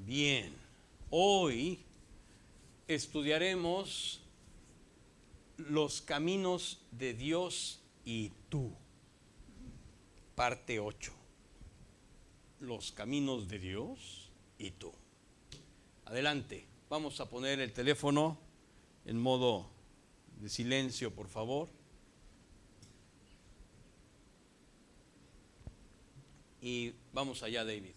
Bien, hoy estudiaremos los caminos de Dios y tú, parte 8. Los caminos de Dios y tú. Adelante, vamos a poner el teléfono en modo de silencio, por favor. Y vamos allá, David.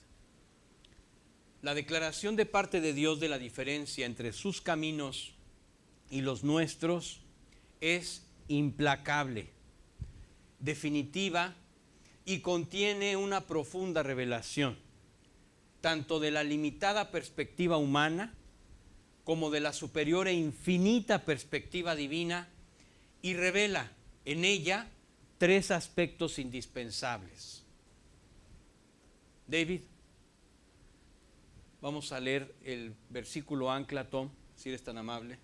La declaración de parte de Dios de la diferencia entre sus caminos y los nuestros es implacable, definitiva y contiene una profunda revelación, tanto de la limitada perspectiva humana como de la superior e infinita perspectiva divina, y revela en ella tres aspectos indispensables. David, vamos a leer el versículo ancla, Tom, si eres tan amable.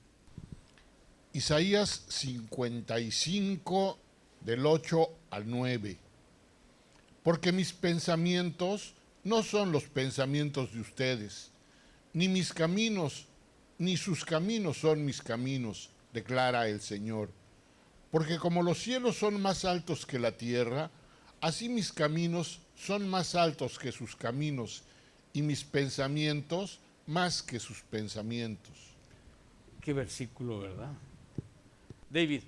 Isaías 55, del 8 al 9. Porque mis pensamientos no son los pensamientos de ustedes, ni mis caminos, ni sus caminos son mis caminos, declara el Señor. Porque como los cielos son más altos que la tierra, así mis caminos son más altos que sus caminos, y mis pensamientos más que sus pensamientos. Qué versículo, ¿verdad? David,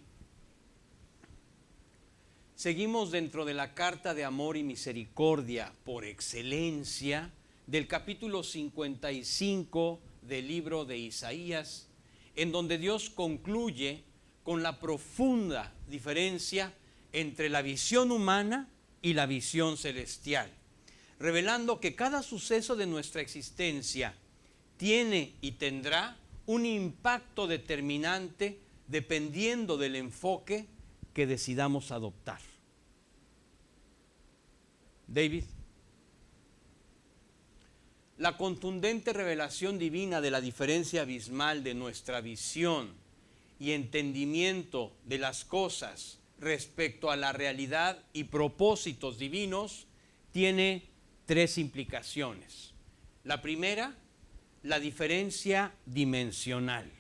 seguimos dentro de la carta de amor y misericordia por excelencia del capítulo 55 del libro de Isaías, en donde Dios concluye con la profunda diferencia entre la visión humana y la visión celestial, revelando que cada suceso de nuestra existencia tiene y tendrá un impacto determinante dependiendo del enfoque que decidamos adoptar. David, la contundente revelación divina de la diferencia abismal de nuestra visión y entendimiento de las cosas respecto a la realidad y propósitos divinos tiene tres implicaciones. La primera, la diferencia dimensional.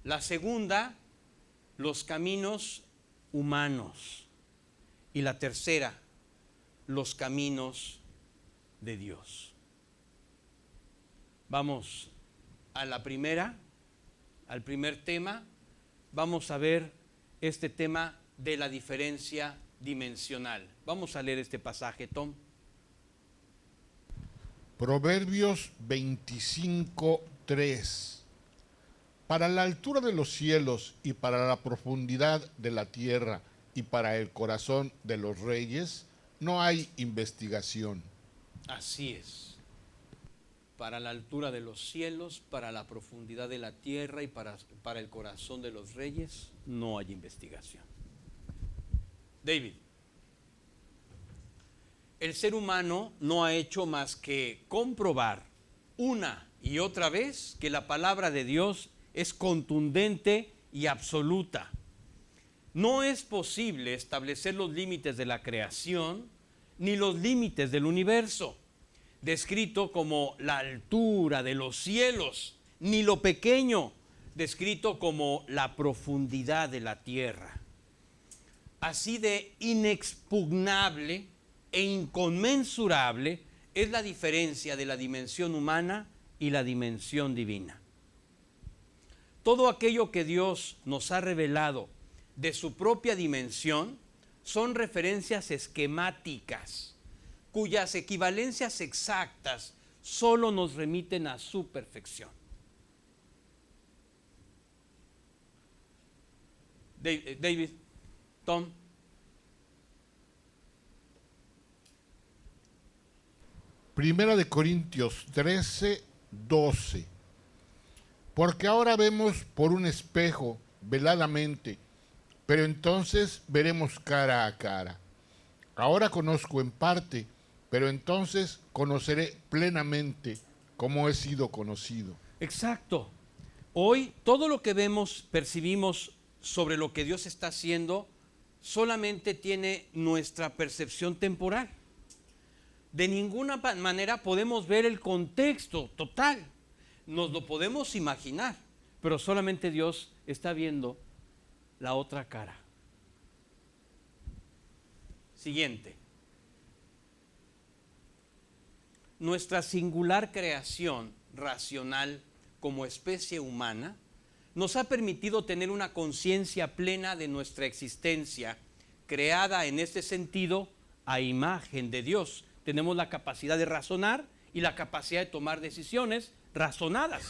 La segunda, los caminos humanos. Y la tercera, los caminos de Dios. Vamos a la primera, al primer tema. Vamos a ver este tema de la diferencia dimensional. Vamos a leer este pasaje, Tom. Proverbios 25, 3. Para la altura de los cielos y para la profundidad de la tierra y para el corazón de los reyes, no hay investigación. Así es. Para la altura de los cielos, para la profundidad de la tierra y para el corazón de los reyes, no hay investigación. David, el ser humano no ha hecho más que comprobar una y otra vez que la palabra de Dios es contundente y absoluta. No es posible establecer los límites de la creación ni los límites del universo, descrito como la altura de los cielos, ni lo pequeño, descrito como la profundidad de la tierra. Así de inexpugnable e inconmensurable es la diferencia de la dimensión humana y la dimensión divina. Todo aquello que Dios nos ha revelado de su propia dimensión son referencias esquemáticas, cuyas equivalencias exactas solo nos remiten a su perfección. David, Tom. Primera de Corintios 13, 12. Porque ahora vemos por un espejo, veladamente, pero entonces veremos cara a cara. Ahora conozco en parte, pero entonces conoceré plenamente como he sido conocido. Exacto. Hoy todo lo que vemos, percibimos sobre lo que Dios está haciendo, solamente tiene nuestra percepción temporal. De ninguna manera podemos ver el contexto total. Nos lo podemos imaginar, pero solamente Dios está viendo la otra cara. Siguiente. Nuestra singular creación racional como especie humana nos ha permitido tener una conciencia plena de nuestra existencia, creada en este sentido a imagen de Dios. Tenemos la capacidad de razonar y la capacidad de tomar decisiones razonadas.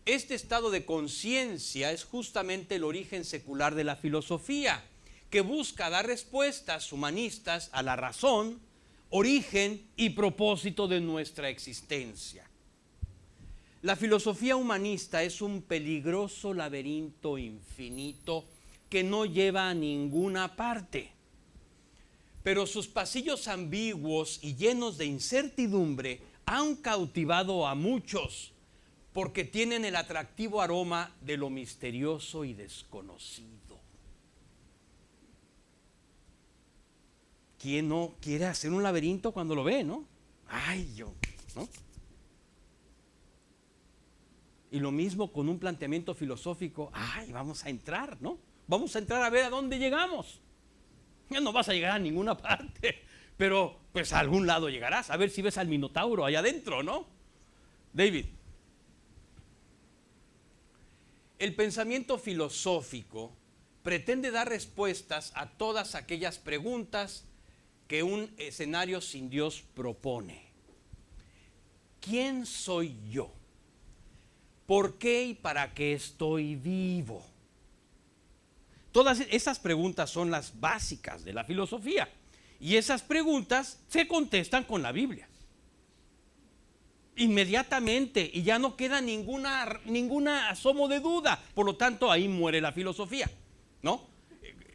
Este estado de conciencia es justamente el origen secular de la filosofía, que busca dar respuestas humanistas a la razón, origen y propósito de nuestra existencia. La filosofía humanista es un peligroso laberinto infinito que no lleva a ninguna parte. Pero sus pasillos ambiguos y llenos de incertidumbre han cautivado a muchos porque tienen el atractivo aroma de lo misterioso y desconocido. ¿Quién no quiere hacer un laberinto cuando lo ve, no? Ay, yo, ¿no? Y lo mismo con un planteamiento filosófico. Ay, vamos a entrar, ¿no? Vamos a entrar a ver a dónde llegamos. Ya no vas a llegar a ninguna parte, pero pues a algún lado llegarás. A ver si ves al Minotauro allá adentro, ¿no? David. El pensamiento filosófico pretende dar respuestas a todas aquellas preguntas que un escenario sin Dios propone. ¿Quién soy yo? ¿Por qué y para qué estoy vivo? Todas esas preguntas son las básicas de la filosofía. Y esas preguntas se contestan con la Biblia. Inmediatamente, y ya no queda ninguna asomo de duda. Por lo tanto, ahí muere la filosofía, ¿no?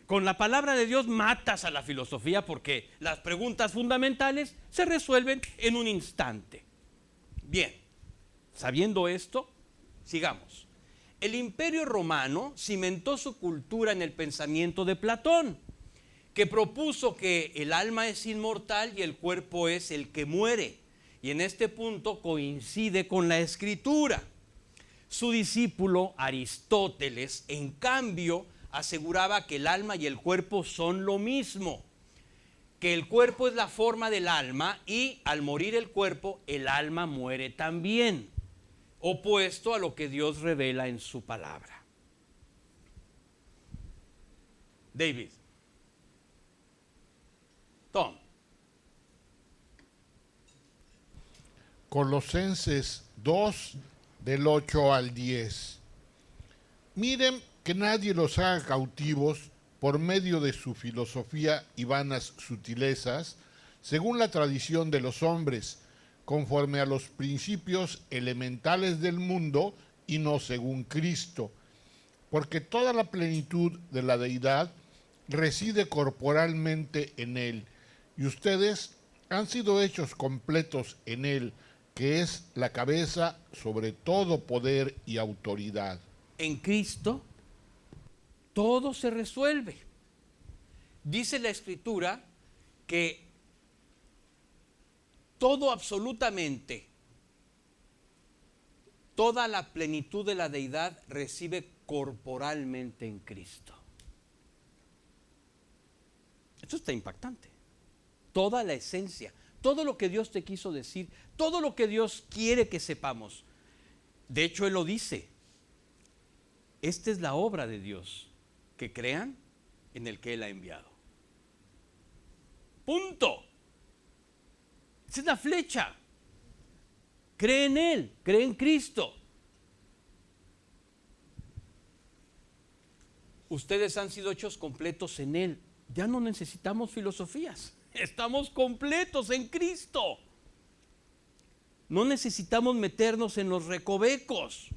Con la palabra de Dios matas a la filosofía porque las preguntas fundamentales se resuelven en un instante. Bien, sabiendo esto, sigamos. El Imperio Romano cimentó su cultura en el pensamiento de Platón, que propuso que el alma es inmortal y el cuerpo es el que muere. Y en este punto coincide con la Escritura. Su discípulo Aristóteles, en cambio, aseguraba que el alma y el cuerpo son lo mismo, que el cuerpo es la forma del alma y al morir el cuerpo, el alma muere también, opuesto a lo que Dios revela en su palabra. David. Tom. Colosenses 2, del 8 al 10. Miren que nadie los haga cautivos por medio de su filosofía y vanas sutilezas, según la tradición de los hombres, conforme a los principios elementales del mundo y no según Cristo, porque toda la plenitud de la deidad reside corporalmente en él, y ustedes han sido hechos completos en él, que es la cabeza sobre todo poder y autoridad. En Cristo todo se resuelve. Dice la Escritura que todo absolutamente, toda la plenitud de la deidad recibe corporalmente en Cristo. Esto está impactante. Toda la esencia, todo lo que Dios te quiso decir, todo lo que Dios quiere que sepamos. De hecho, Él lo dice. Esta es la obra de Dios, que crean en el que Él ha enviado. Punto. Esa es la flecha. Cree en Él, cree en Cristo. Ustedes han sido hechos completos en Él. Ya no necesitamos filosofías. Estamos completos en Cristo. No necesitamos meternos en los recovecos,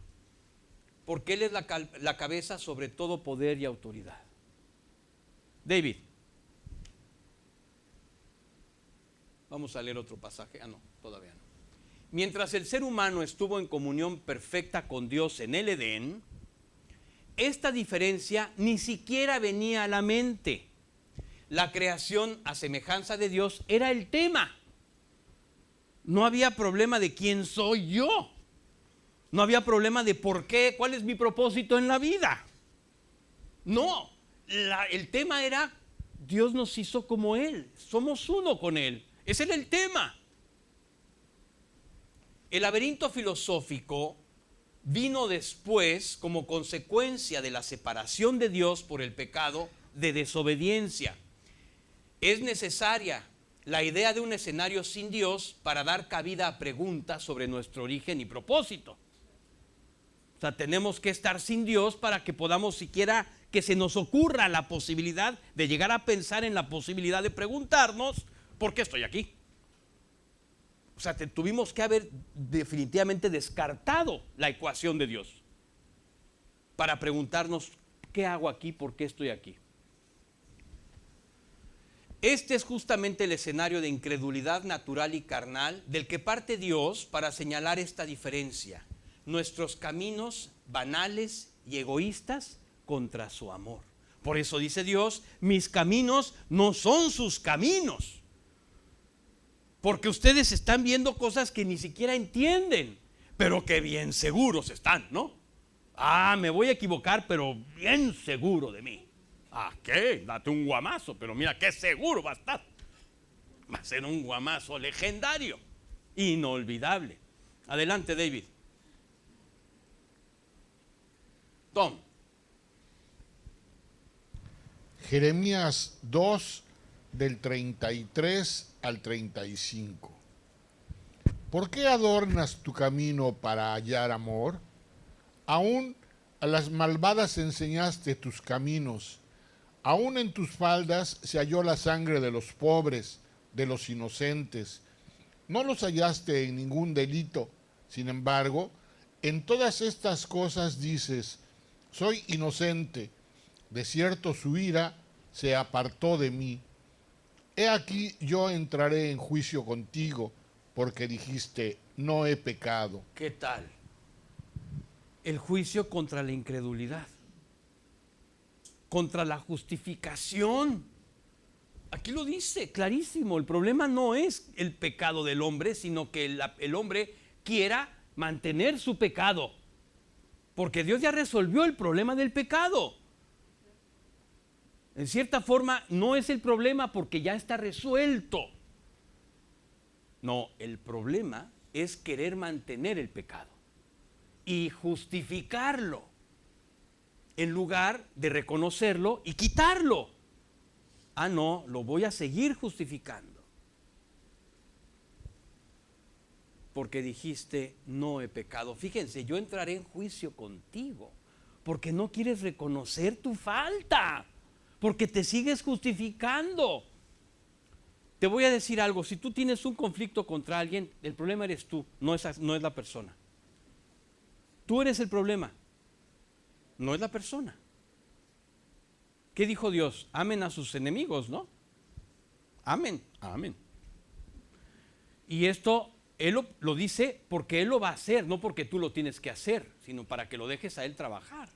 porque Él es la cabeza sobre todo poder y autoridad. David. Vamos a leer otro pasaje. No, todavía no. Mientras el ser humano estuvo en comunión perfecta con Dios en el Edén, esta diferencia ni siquiera venía a la mente. La creación a semejanza de Dios era el tema. No había problema de quién soy yo. No había problema de por qué, cuál es mi propósito en la vida. No, el tema era, Dios nos hizo como Él, somos uno con Él. Ese era el tema. El laberinto filosófico vino después como consecuencia de la separación de Dios por el pecado de desobediencia. Es necesaria la idea de un escenario sin Dios para dar cabida a preguntas sobre nuestro origen y propósito. O sea, tenemos que estar sin Dios para que podamos siquiera que se nos ocurra la posibilidad de llegar a pensar en la posibilidad de preguntarnos ¿por qué estoy aquí? O sea, tuvimos que haber definitivamente descartado la ecuación de Dios para preguntarnos ¿qué hago aquí? ¿Por qué estoy aquí? Este es justamente el escenario de incredulidad natural y carnal del que parte Dios para señalar esta diferencia. Nuestros caminos banales y egoístas contra su amor. Por eso dice Dios, mis caminos no son sus caminos. Porque ustedes están viendo cosas que ni siquiera entienden, pero que bien seguros están, ¿no? Me voy a equivocar, pero bien seguro de mí. ¿Qué? Date un guamazo, pero mira qué seguro va a estar. Va a ser un guamazo legendario, inolvidable. Adelante, David. Tom. Jeremías 2, del 33 al 35. ¿Por qué adornas tu camino para hallar amor? Aún a las malvadas enseñaste tus caminos. Aún en tus faldas se halló la sangre de los pobres, de los inocentes. No los hallaste en ningún delito. Sin embargo, en todas estas cosas dices, soy inocente. De cierto su ira se apartó de mí. He aquí yo entraré en juicio contigo, porque dijiste, no he pecado. ¿Qué tal? El juicio contra la incredulidad, contra la justificación. Aquí lo dice clarísimo, el problema no es el pecado del hombre, sino que el hombre quiera mantener su pecado, porque Dios ya resolvió el problema del pecado. En cierta forma no es el problema porque ya está resuelto. No, el problema es querer mantener el pecado y justificarlo en lugar de reconocerlo y quitarlo. No, lo voy a seguir justificando. Porque dijiste, no he pecado. Fíjense, yo entraré en juicio contigo porque no quieres reconocer tu falta, porque te sigues justificando. Te voy a decir algo, si tú tienes un conflicto contra alguien, el problema eres tú, no es la persona. Tú eres el problema, no es la persona. ¿Qué dijo Dios? Amen a sus enemigos, ¿no? Amen. Y esto Él lo dice porque Él lo va a hacer, no porque tú lo tienes que hacer, sino para que lo dejes a Él trabajar.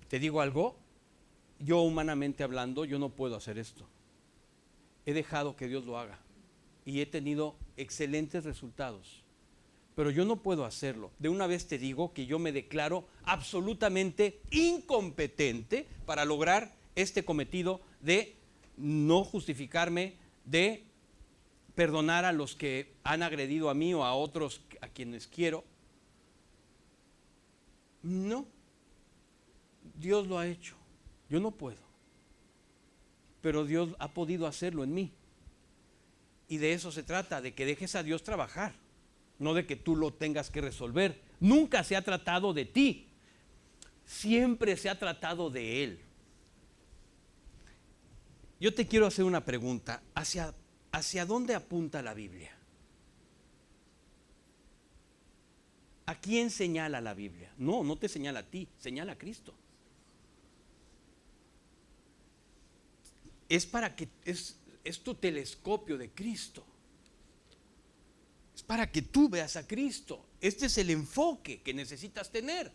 Te digo algo, yo humanamente hablando, yo no puedo hacer esto. He dejado que Dios lo haga y he tenido excelentes resultados, pero yo no puedo hacerlo. De una vez te digo que yo me declaro absolutamente incompetente para lograr este cometido de no justificarme, de perdonar a los que han agredido a mí o a otros a quienes quiero. No, Dios lo ha hecho, yo no puedo, pero Dios ha podido hacerlo en mí. Y de eso se trata, de que dejes a Dios trabajar, no de que tú lo tengas que resolver. Nunca se ha tratado de ti, siempre se ha tratado de Él. Yo te quiero hacer una pregunta, ¿hacia dónde apunta la Biblia? ¿A quién señala la Biblia? No te señala a ti, señala a Cristo. Es para que es tu telescopio de Cristo. Es para que tú veas a Cristo. Este es el enfoque que necesitas tener.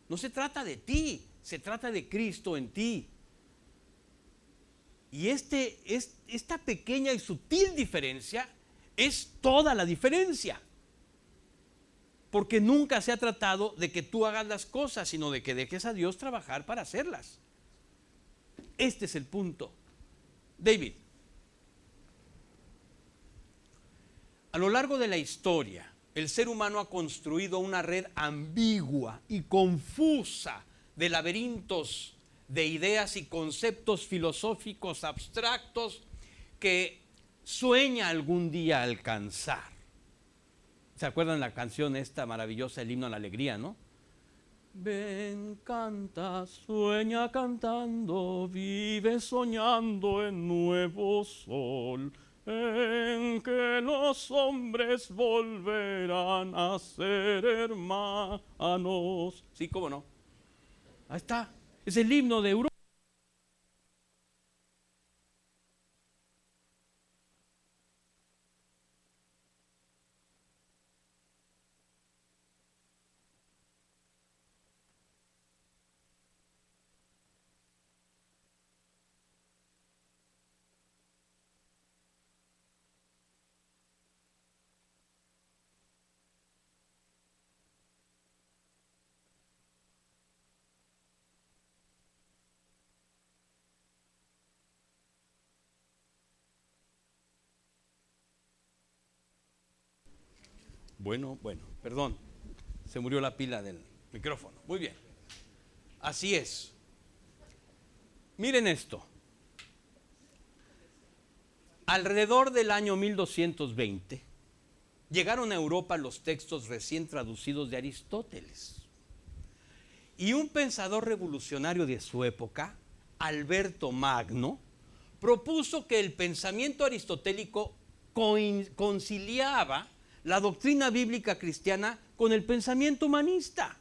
No se trata de ti, se trata de Cristo en ti. Y esta pequeña y sutil diferencia es toda la diferencia. Porque nunca se ha tratado de que tú hagas las cosas, sino de que dejes a Dios trabajar para hacerlas. Este es el punto. David, a lo largo de la historia, el ser humano ha construido una red ambigua y confusa de laberintos de ideas y conceptos filosóficos abstractos que sueña algún día alcanzar. ¿Se acuerdan la canción esta maravillosa, el himno a la alegría, no? Ven, canta, sueña cantando, vive soñando en nuevo sol, en que los hombres volverán a ser hermanos. Sí, ¿cómo no? Ahí está, es el himno de Europa. Bueno, perdón, se murió la pila del micrófono. Muy bien, así es. Miren esto. Alrededor del año 1220 llegaron a Europa los textos recién traducidos de Aristóteles. Y un pensador revolucionario de su época, Alberto Magno, propuso que el pensamiento aristotélico conciliaba la doctrina bíblica cristiana con el pensamiento humanista,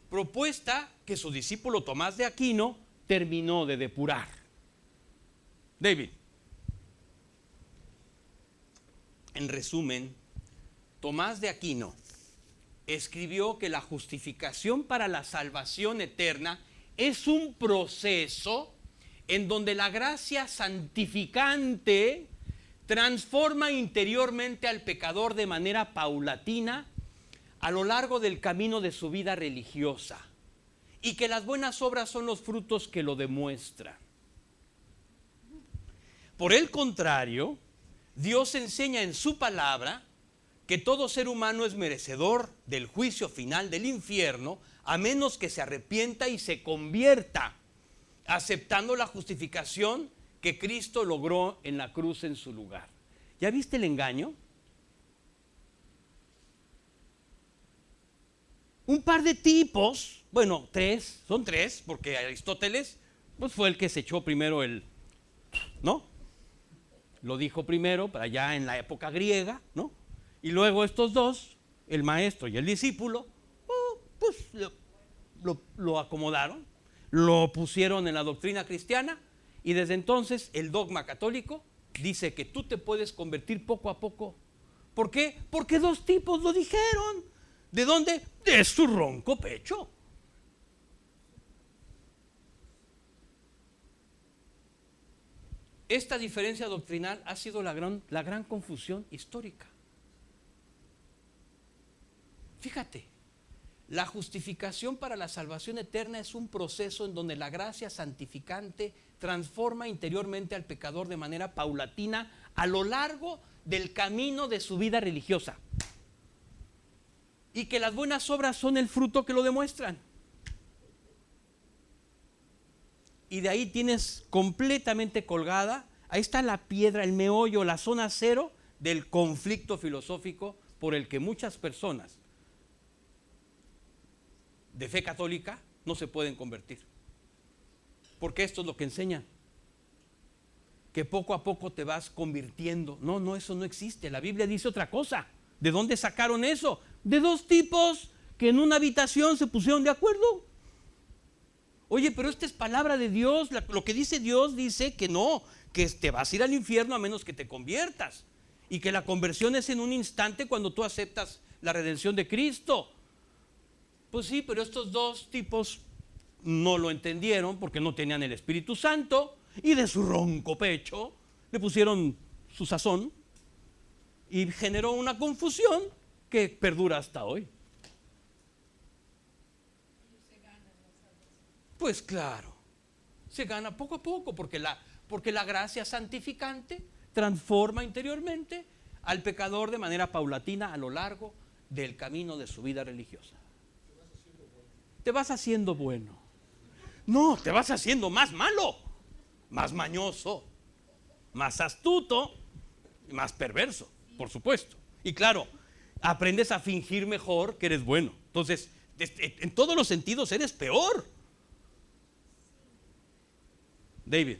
propuesta que su discípulo Tomás de Aquino terminó de depurar. David, en resumen, Tomás de Aquino escribió que la justificación para la salvación eterna es un proceso en donde la gracia santificante transforma interiormente al pecador de manera paulatina a lo largo del camino de su vida religiosa, y que las buenas obras son los frutos que lo demuestran. Por el contrario, Dios enseña en su palabra que todo ser humano es merecedor del juicio final del infierno, a menos que se arrepienta y se convierta, aceptando la justificación que Cristo logró en la cruz en su lugar. ¿Ya viste el engaño? Un par de tipos, bueno, son tres, porque Aristóteles pues fue el que se echó primero ¿no? Lo dijo primero, para allá en la época griega, ¿no? Y luego estos dos, el maestro y el discípulo, pues lo acomodaron, lo pusieron en la doctrina cristiana, y desde entonces el dogma católico dice que tú te puedes convertir poco a poco. ¿Por qué? Porque dos tipos lo dijeron. ¿De dónde? De su ronco pecho. Esta diferencia doctrinal ha sido la gran confusión histórica. Fíjate, la justificación para la salvación eterna es un proceso en donde la gracia santificante transforma interiormente al pecador de manera paulatina a lo largo del camino de su vida religiosa, y que las buenas obras son el fruto que lo demuestran. Y de ahí tienes completamente colgada, ahí está la piedra, el meollo, la zona cero del conflicto filosófico por el que muchas personas de fe católica no se pueden convertir. Porque esto es lo que enseña, que poco a poco te vas convirtiendo. No, eso no existe. La Biblia dice otra cosa. ¿De dónde sacaron eso? De dos tipos que en una habitación se pusieron de acuerdo. Oye, pero esta es palabra de Dios. Lo que dice Dios dice que no, que te vas a ir al infierno a menos que te conviertas, y que la conversión es en un instante cuando tú aceptas la redención de Cristo. Pues sí, pero estos dos tipos no lo entendieron porque no tenían el Espíritu Santo, y de su ronco pecho le pusieron su sazón y generó una confusión que perdura hasta hoy. Pues claro, se gana poco a poco porque la gracia santificante transforma interiormente al pecador de manera paulatina a lo largo del camino de su vida religiosa. Te vas haciendo bueno. No, te vas haciendo más malo, más mañoso, más astuto y más perverso, por supuesto. Y claro, aprendes a fingir mejor que eres bueno. Entonces, en todos los sentidos eres peor. David.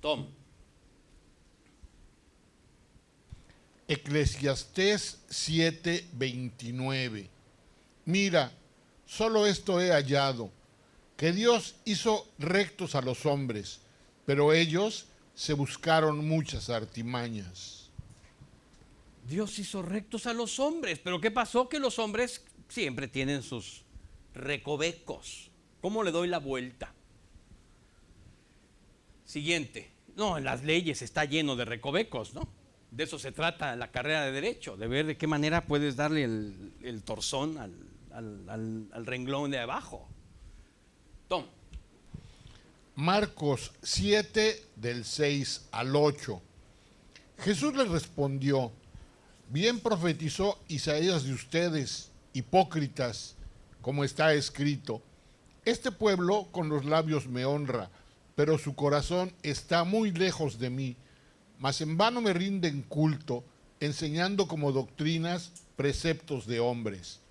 Tom. Eclesiastés 7:29. Mira, solo esto he hallado, que Dios hizo rectos a los hombres, pero ellos se buscaron muchas artimañas. Dios hizo rectos a los hombres, pero ¿qué pasó? Que los hombres siempre tienen sus recovecos. ¿Cómo le doy la vuelta? Siguiente. No, en las leyes está lleno de recovecos, ¿no? De eso se trata la carrera de derecho, de ver de qué manera puedes darle el torzón al renglón de abajo. Tom. Marcos 7, del 6 al 8. Jesús les respondió: bien profetizó Isaías de ustedes, hipócritas, como está escrito: este pueblo con los labios me honra, pero su corazón está muy lejos de mí. Mas en vano me rinden culto, enseñando como doctrinas preceptos de hombres.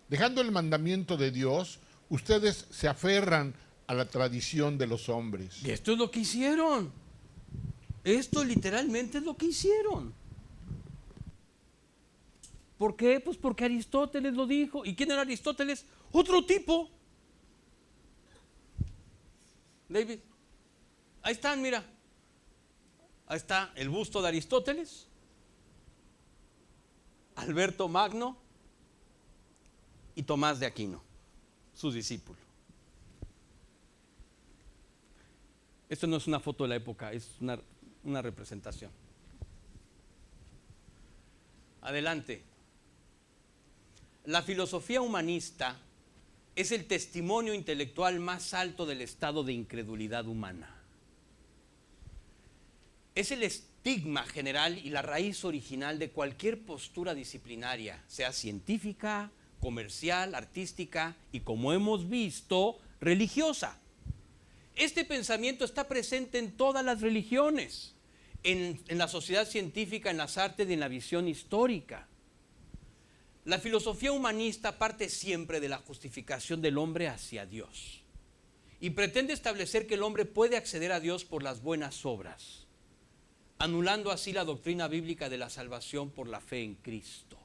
Dejando el mandamiento de Dios, ustedes se aferran a la tradición de los hombres. Y esto es lo que hicieron. Esto literalmente es lo que hicieron. ¿Por qué? Pues porque Aristóteles lo dijo. ¿Y quién era Aristóteles? Otro tipo. David, ahí están, mira. Ahí está el busto de Aristóteles, Alberto Magno y Tomás de Aquino, sus discípulos. Esto no es una foto de la época, es una representación. Adelante. La filosofía humanista es el testimonio intelectual más alto del estado de incredulidad humana. Es el estigma general y la raíz original de cualquier postura disciplinaria, sea científica, comercial, artística y, como hemos visto, religiosa. Este pensamiento está presente en todas las religiones, en la sociedad científica, en las artes y en la visión histórica. La filosofía humanista parte siempre de la justificación del hombre hacia Dios y pretende establecer que el hombre puede acceder a Dios por las buenas obras, anulando así la doctrina bíblica de la salvación por la fe en Cristo.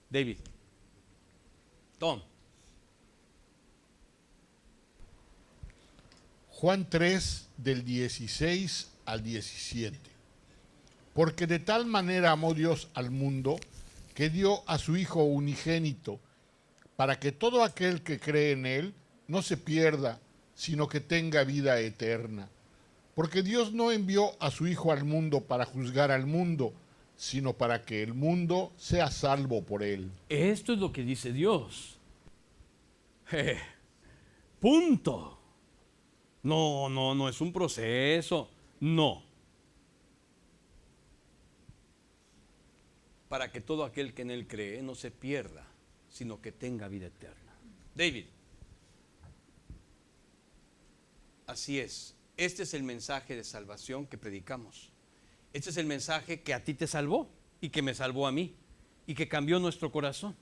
David. Tom. Juan 3, del 16 al 17. Porque de tal manera amó Dios al mundo, que dio a su Hijo unigénito, para que todo aquel que cree en Él no se pierda, sino que tenga vida eterna. Porque Dios no envió a su Hijo al mundo para juzgar al mundo, sino para que el mundo sea salvo por Él. Esto es lo que dice Dios. Punto. No es un proceso. No. Para que todo aquel que en Él cree no se pierda, sino que tenga vida eterna. David. Así es. Este es el mensaje de salvación que predicamos. Este es el mensaje que a ti te salvó y que me salvó a mí y que cambió nuestro corazón.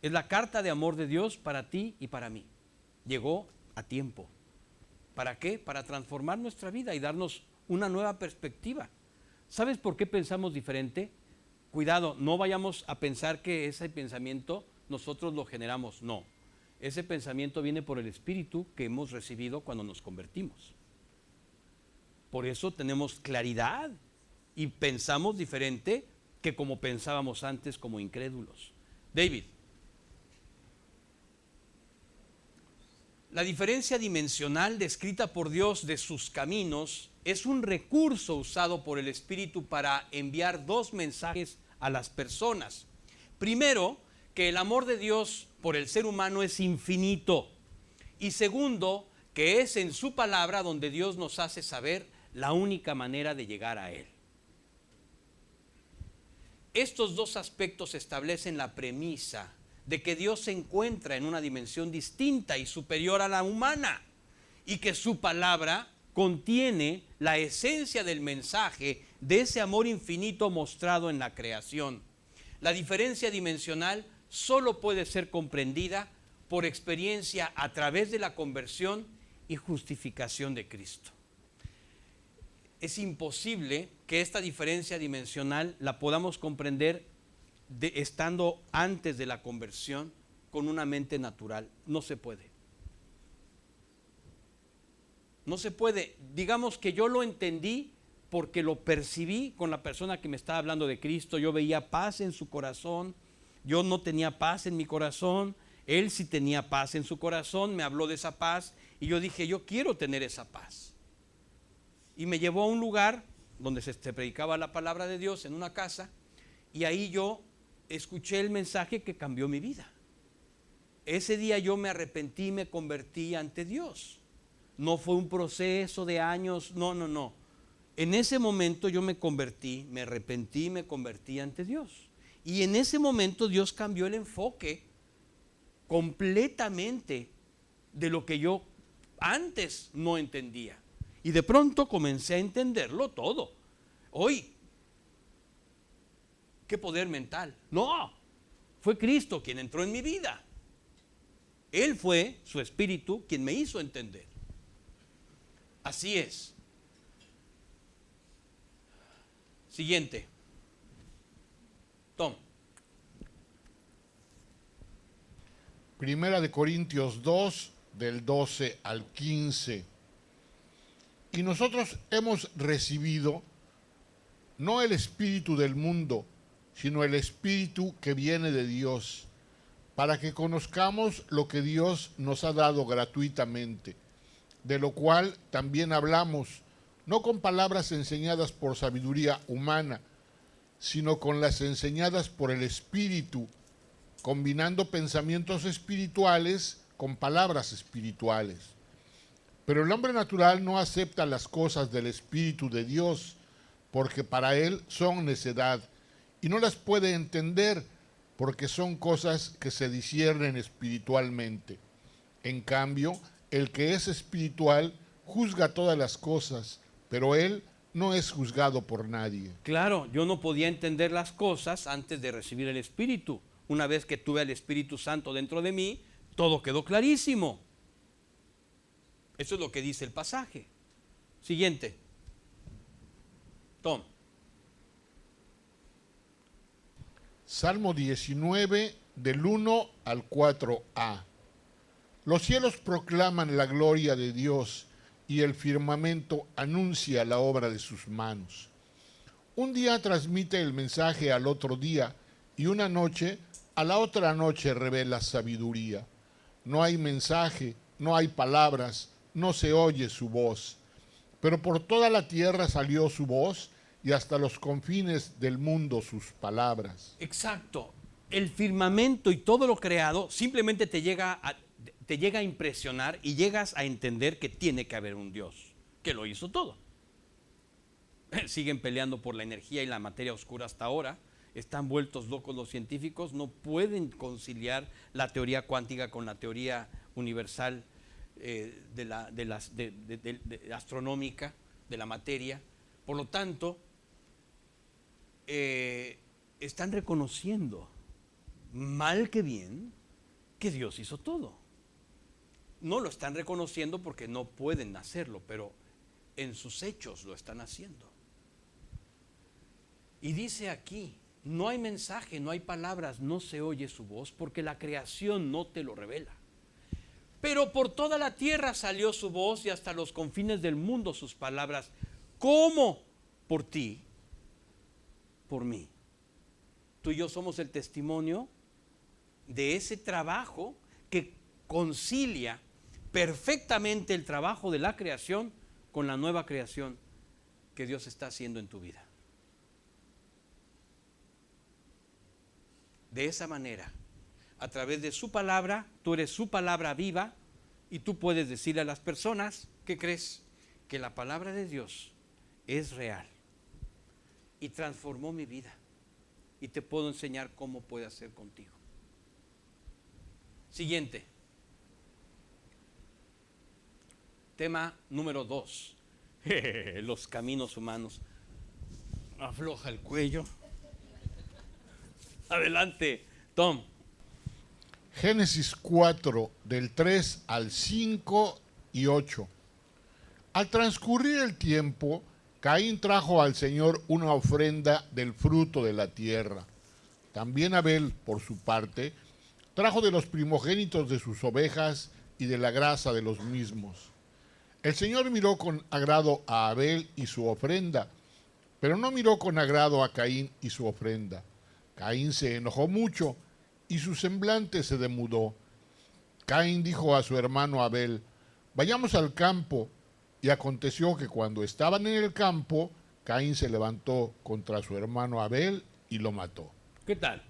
Es la carta de amor de Dios para ti y para mí. Llegó a tiempo. ¿Para qué? Para transformar nuestra vida y darnos una nueva perspectiva. ¿Sabes por qué pensamos diferente? Cuidado, no vayamos a pensar que ese pensamiento nosotros lo generamos. No, ese pensamiento viene por el Espíritu que hemos recibido cuando nos convertimos. Por eso tenemos claridad y pensamos diferente que como pensábamos antes como incrédulos. David, la diferencia dimensional descrita por Dios de sus caminos es un recurso usado por el Espíritu para enviar dos mensajes a las personas. Primero, que el amor de Dios por el ser humano es infinito. Y segundo, que es en su palabra donde Dios nos hace saber la única manera de llegar a Él. Estos dos aspectos establecen la premisa de que Dios se encuentra en una dimensión distinta y superior a la humana y que su palabra contiene la esencia del mensaje de ese amor infinito mostrado en la creación. La diferencia dimensional solo puede ser comprendida por experiencia a través de la conversión y justificación de Cristo. Es imposible que esta diferencia dimensional la podamos comprender estando antes de la conversión con una mente natural. No se puede. No se puede. Digamos que yo lo entendí porque lo percibí con la persona que me estaba hablando de Cristo. Yo veía paz en su corazón. Yo no tenía paz en mi corazón. Él sí tenía paz en su corazón. Me habló de esa paz y yo dije, yo quiero tener esa paz. Y me llevó a un lugar donde se predicaba la palabra de Dios, en una casa, y ahí yo escuché el mensaje que cambió mi vida. Ese día yo me arrepentí y me convertí ante Dios. No fue un proceso de años, no. En ese momento yo me convertí, me arrepentí y me convertí ante Dios. Y en ese momento Dios cambió el enfoque completamente de lo que yo antes no entendía. Y de pronto comencé a entenderlo todo. Hoy, ¿qué poder mental? No, fue Cristo quien entró en mi vida. Él fue, su Espíritu, quien me hizo entender. Así es. Siguiente. Tom. Primera de Corintios 2, del 12 al 15. Y nosotros hemos recibido no el espíritu del mundo, sino el espíritu que viene de Dios, para que conozcamos lo que Dios nos ha dado gratuitamente, de lo cual también hablamos, no con palabras enseñadas por sabiduría humana, sino con las enseñadas por el Espíritu, combinando pensamientos espirituales con palabras espirituales. Pero el hombre natural no acepta las cosas del Espíritu de Dios, porque para él son necedad, y no las puede entender, porque son cosas que se disciernen espiritualmente. En cambio, el que es espiritual juzga todas las cosas, pero él no es juzgado por nadie. Claro, yo no podía entender las cosas antes de recibir el Espíritu. Una vez que tuve al Espíritu Santo dentro de mí, todo quedó clarísimo. Eso es lo que dice el pasaje. Siguiente. Tom. Salmo 19, del 1 al 4a. Los cielos proclaman la gloria de Dios y el firmamento anuncia la obra de sus manos. Un día transmite el mensaje al otro día y una noche a la otra noche revela sabiduría. No hay mensaje, no hay palabras, no se oye su voz. Pero por toda la tierra salió su voz y hasta los confines del mundo sus palabras. Exacto. El firmamento y todo lo creado simplemente te llega a impresionar y llegas a entender que tiene que haber un Dios que lo hizo todo. Siguen peleando por la energía y la materia oscura hasta ahora. Están vueltos locos los científicos. No pueden conciliar la teoría cuántica con la teoría universal astronómica de la materia. Por lo tanto, están reconociendo, mal que bien, que Dios hizo todo. No lo están reconociendo porque no pueden hacerlo, pero en sus hechos lo están haciendo. Y dice aquí, no hay mensaje, no hay palabras, no se oye su voz, porque la creación no te lo revela. Pero por toda la tierra salió su voz y hasta los confines del mundo sus palabras. ¿Cómo? Por ti, por mí. Tú y yo somos el testimonio de ese trabajo que concilia perfectamente el trabajo de la creación con la nueva creación que Dios está haciendo en tu vida. De esa manera, a través de su palabra, tú eres su palabra viva y tú puedes decirle a las personas, ¿qué crees? Que la palabra de Dios es real y transformó mi vida y te puedo enseñar cómo puede hacer contigo. Siguiente. Tema número 2. Los caminos humanos. Afloja el cuello. Adelante, Tom. Génesis 4, del 3 al 5 y 8. Al transcurrir el tiempo, Caín trajo al Señor una ofrenda del fruto de la tierra. También Abel, por su parte, trajo de los primogénitos de sus ovejas y de la grasa de los mismos. El Señor miró con agrado a Abel y su ofrenda, pero no miró con agrado a Caín y su ofrenda. Caín se enojó mucho y su semblante se demudó. Caín dijo a su hermano Abel, vayamos al campo. Y aconteció que cuando estaban en el campo, Caín se levantó contra su hermano Abel y lo mató. ¿Qué tal?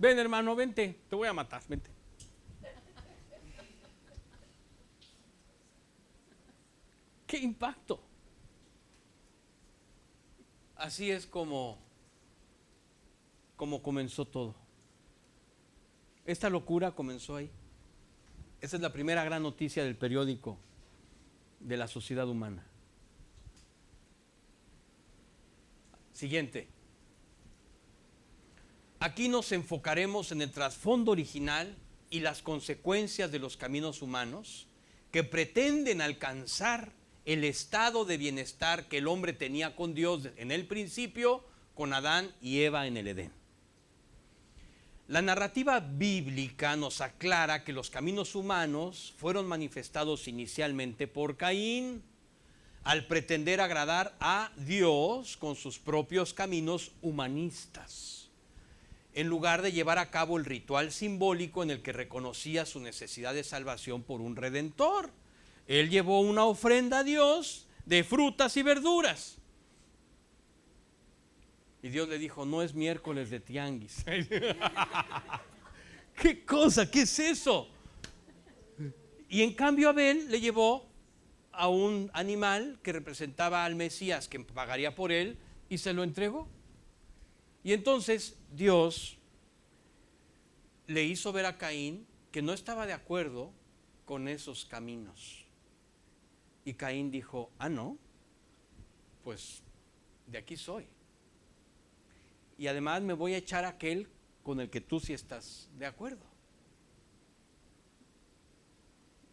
Ven, hermano, vente, te voy a matar, vente. ¡Qué impacto! Así es como comenzó todo. Esta locura comenzó ahí. Esa es la primera gran noticia del periódico de la sociedad humana. Siguiente. Aquí nos enfocaremos en el trasfondo original y las consecuencias de los caminos humanos que pretenden alcanzar el estado de bienestar que el hombre tenía con Dios en el principio, con Adán y Eva en el Edén. La narrativa bíblica nos aclara que los caminos humanos fueron manifestados inicialmente por Caín al pretender agradar a Dios con sus propios caminos humanistas, en lugar de llevar a cabo el ritual simbólico en el que reconocía su necesidad de salvación por un redentor. Él llevó una ofrenda a Dios de frutas y verduras. Y Dios le dijo, no es miércoles de tianguis. ¿Qué cosa? ¿Qué es eso? Y en cambio Abel le llevó a un animal que representaba al Mesías, que pagaría por él, y se lo entregó. Y entonces Dios le hizo ver a Caín que no estaba de acuerdo con esos caminos. Y Caín dijo, no, pues de aquí soy. Y además me voy a echar a aquel con el que tú sí estás de acuerdo.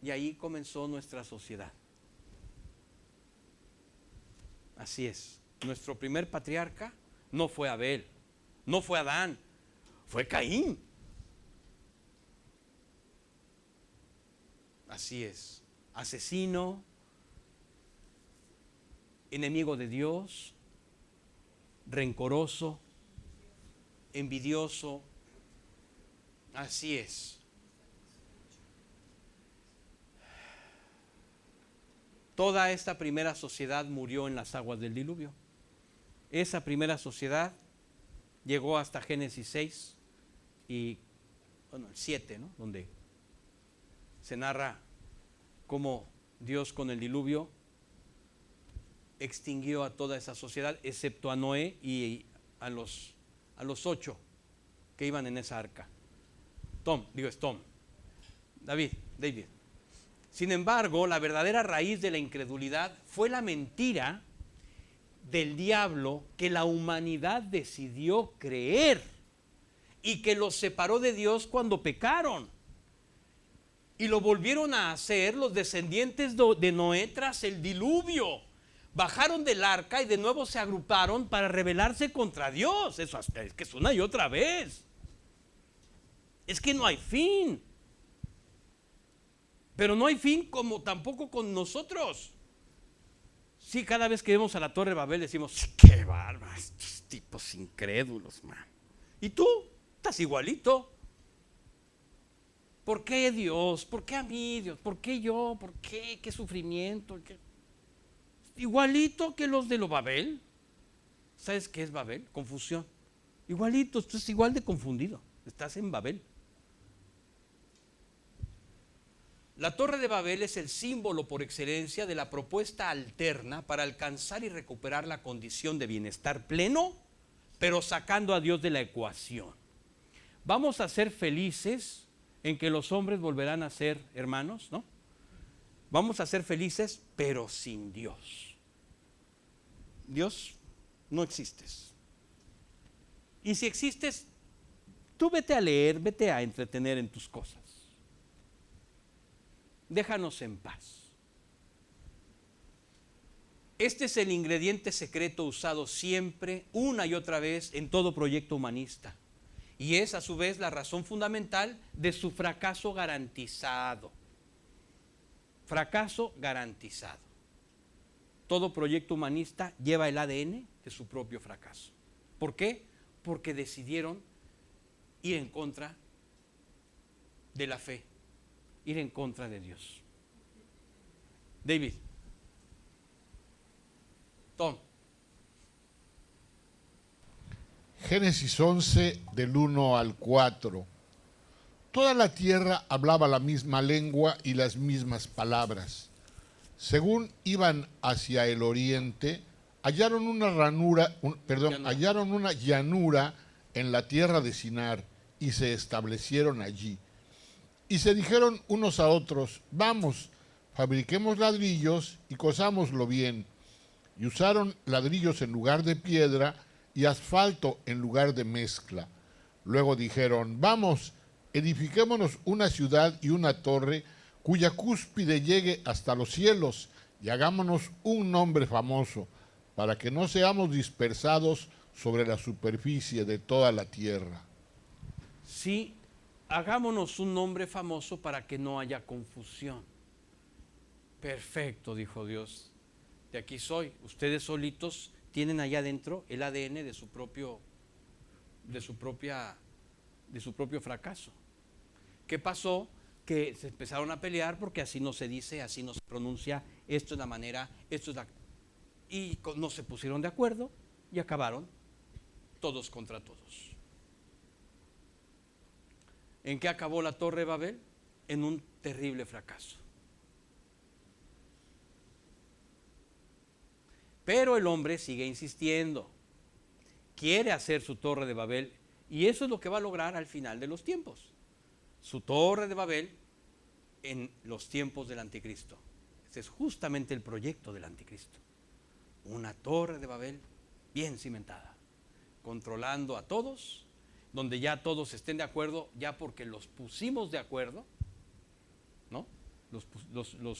Y ahí comenzó nuestra sociedad. Así es. Nuestro primer patriarca no fue Abel, no fue Adán, fue Caín. Así es. Asesino, enemigo de Dios, rencoroso, envidioso. Así es. Toda esta primera sociedad murió en las aguas del diluvio. Esa primera sociedad llegó hasta Génesis 6 y el 7, ¿no? Donde se narra cómo Dios con el diluvio extinguió a toda esa sociedad, excepto a Noé y a los 8 que iban en esa arca. David. Sin embargo, la verdadera raíz de la incredulidad fue la mentira del diablo que la humanidad decidió creer y que los separó de Dios cuando pecaron. Y lo volvieron a hacer los descendientes de Noé tras el diluvio. Bajaron del arca y de nuevo se agruparon para rebelarse contra Dios. Eso es que es una y otra vez. Es que no hay fin. Pero no hay fin como tampoco con nosotros. Sí, cada vez que vemos a la Torre de Babel decimos, qué bárbaro, estos tipos incrédulos, man. ¿Y tú? Estás igualito. ¿Por qué Dios? ¿Por qué a mí Dios? ¿Por qué yo? ¿Por qué? ¿Qué sufrimiento? ¿Qué? Igualito que los de lo Babel. ¿Sabes qué es Babel? Confusión. Igualito, estás igual de confundido. Estás en Babel. La Torre de Babel es el símbolo por excelencia de la propuesta alterna para alcanzar y recuperar la condición de bienestar pleno, pero sacando a Dios de la ecuación. Vamos a ser felices en que los hombres volverán a ser hermanos, ¿no? Vamos a ser felices, pero sin Dios. Dios, no existes. Y si existes, tú vete a leer, vete a entretener en tus cosas. Déjanos en paz. Este es el ingrediente secreto usado siempre, una y otra vez, en todo proyecto humanista. Y es a su vez la razón fundamental de su fracaso garantizado. Fracaso garantizado. Todo proyecto humanista lleva el ADN de su propio fracaso. ¿Por qué? Porque decidieron ir en contra de la fe, ir en contra de Dios. David. Tom. Génesis 11 del 1 al 4. Toda la tierra hablaba la misma lengua y las mismas palabras. Según iban hacia el oriente, hallaron una llanura en la tierra de Sinar y se establecieron allí. Y se dijeron unos a otros, vamos, fabriquemos ladrillos y cosámoslo bien. Y usaron ladrillos en lugar de piedra y asfalto en lugar de mezcla. Luego dijeron, vamos, edifiquémonos una ciudad y una torre cuya cúspide llegue hasta los cielos y hagámonos un nombre famoso para que no seamos dispersados sobre la superficie de toda la tierra. Sí, hagámonos un nombre famoso para que no haya confusión. Perfecto, dijo Dios. De aquí soy. Ustedes solitos tienen allá adentro el ADN de su propio fracaso. ¿Qué pasó? Que se empezaron a pelear porque así no se dice, así no se pronuncia, esto es la manera, esto es la... Y no se pusieron de acuerdo y acabaron todos contra todos. ¿En qué acabó la Torre de Babel? En un terrible fracaso. Pero el hombre sigue insistiendo, quiere hacer su Torre de Babel y eso es lo que va a lograr al final de los tiempos. Su Torre de Babel en los tiempos del Anticristo. Ese es justamente el proyecto del Anticristo. Una Torre de Babel bien cimentada, controlando a todos, donde ya todos estén de acuerdo, ya porque los pusimos de acuerdo, ¿no?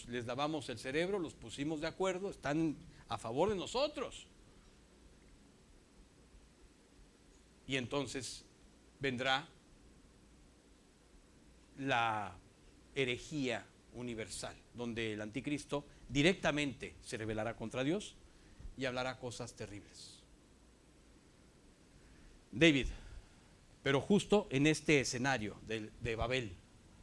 Les lavamos el cerebro, los pusimos de acuerdo, están a favor de nosotros. Y entonces vendrá la herejía universal, donde el anticristo directamente se rebelará contra Dios y hablará cosas terribles. David, pero justo en este escenario de Babel,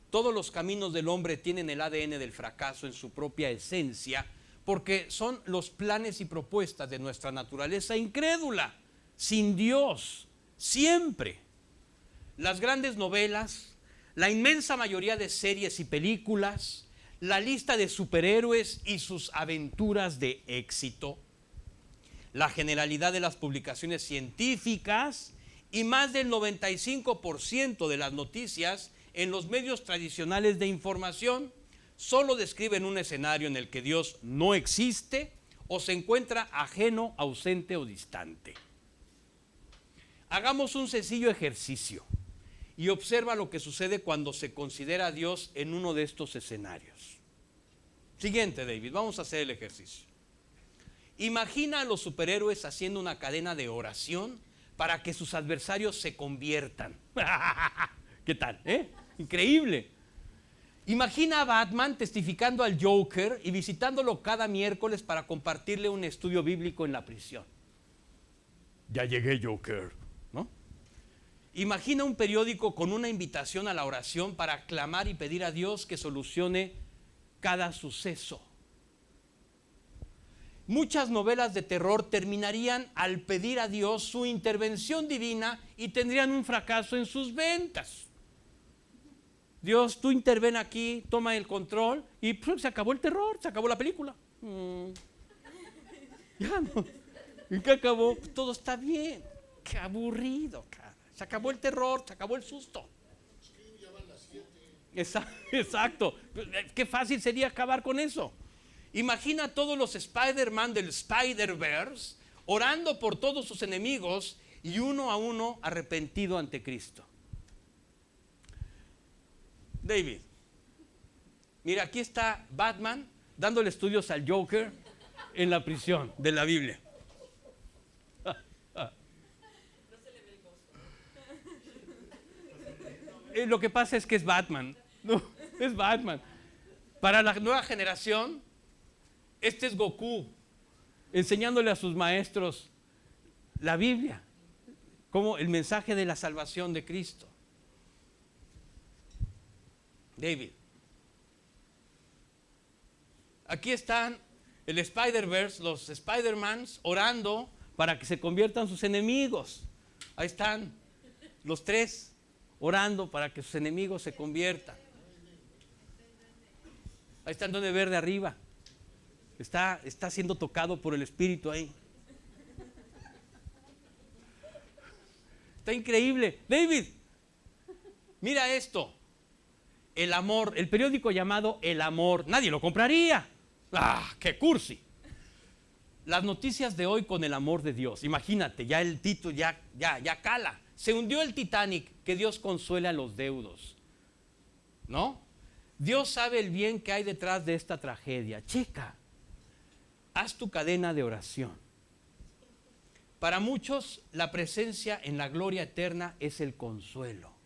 todos los caminos del hombre tienen el ADN del fracaso en su propia esencia, porque son los planes y propuestas de nuestra naturaleza incrédula, sin Dios, siempre. Las grandes novelas, la inmensa mayoría de series y películas, la lista de superhéroes y sus aventuras de éxito, la generalidad de las publicaciones científicas y más del 95% de las noticias en los medios tradicionales de información solo describen un escenario en el que Dios no existe o se encuentra ajeno, ausente o distante. Hagamos un sencillo ejercicio y observa lo que sucede cuando se considera a Dios en uno de estos escenarios. Siguiente, David, vamos a hacer el ejercicio. Imagina a los superhéroes haciendo una cadena de oración para que sus adversarios se conviertan. ¿Qué tal? Increíble. Imagina a Batman testificando al Joker y visitándolo cada miércoles para compartirle un estudio bíblico en la prisión. Ya llegué, Joker, ¿no? Imagina un periódico con una invitación a la oración para clamar y pedir a Dios que solucione cada suceso. Muchas novelas de terror terminarían al pedir a Dios su intervención divina y tendrían un fracaso en sus ventas. Dios, tú interven aquí, toma el control y se acabó el terror, se acabó la película. Ya no. ¿Y qué acabó? Todo está bien. Qué aburrido, cara. Se acabó el terror, se acabó el susto. Exacto. Qué fácil sería acabar con eso. Imagina a todos los Spider-Man del Spider-Verse orando por todos sus enemigos y uno a uno arrepentido ante Cristo. David, mira, aquí está Batman dándole estudios al Joker en la prisión de la Biblia. Lo que pasa es que es Batman. No, es Batman. Para la nueva generación, este es Goku enseñándole a sus maestros la Biblia, como el mensaje de la salvación de Cristo. David, aquí están el Spider-Verse, los Spider-Mans orando para que se conviertan sus enemigos. Ahí están los tres orando para que sus enemigos se conviertan. Ahí está el Duende Verde arriba. Está siendo tocado por el Espíritu ahí. Está increíble. David, mira esto. El Amor, el periódico llamado El Amor. Nadie lo compraría. ¡Ah, qué cursi! Las noticias de hoy con el amor de Dios. Imagínate, ya el título ya cala. Se hundió el Titanic, que Dios consuele a los deudos. ¿No? Dios sabe el bien que hay detrás de esta tragedia. Checa, haz tu cadena de oración. Para muchos, la presencia en la gloria eterna es el consuelo.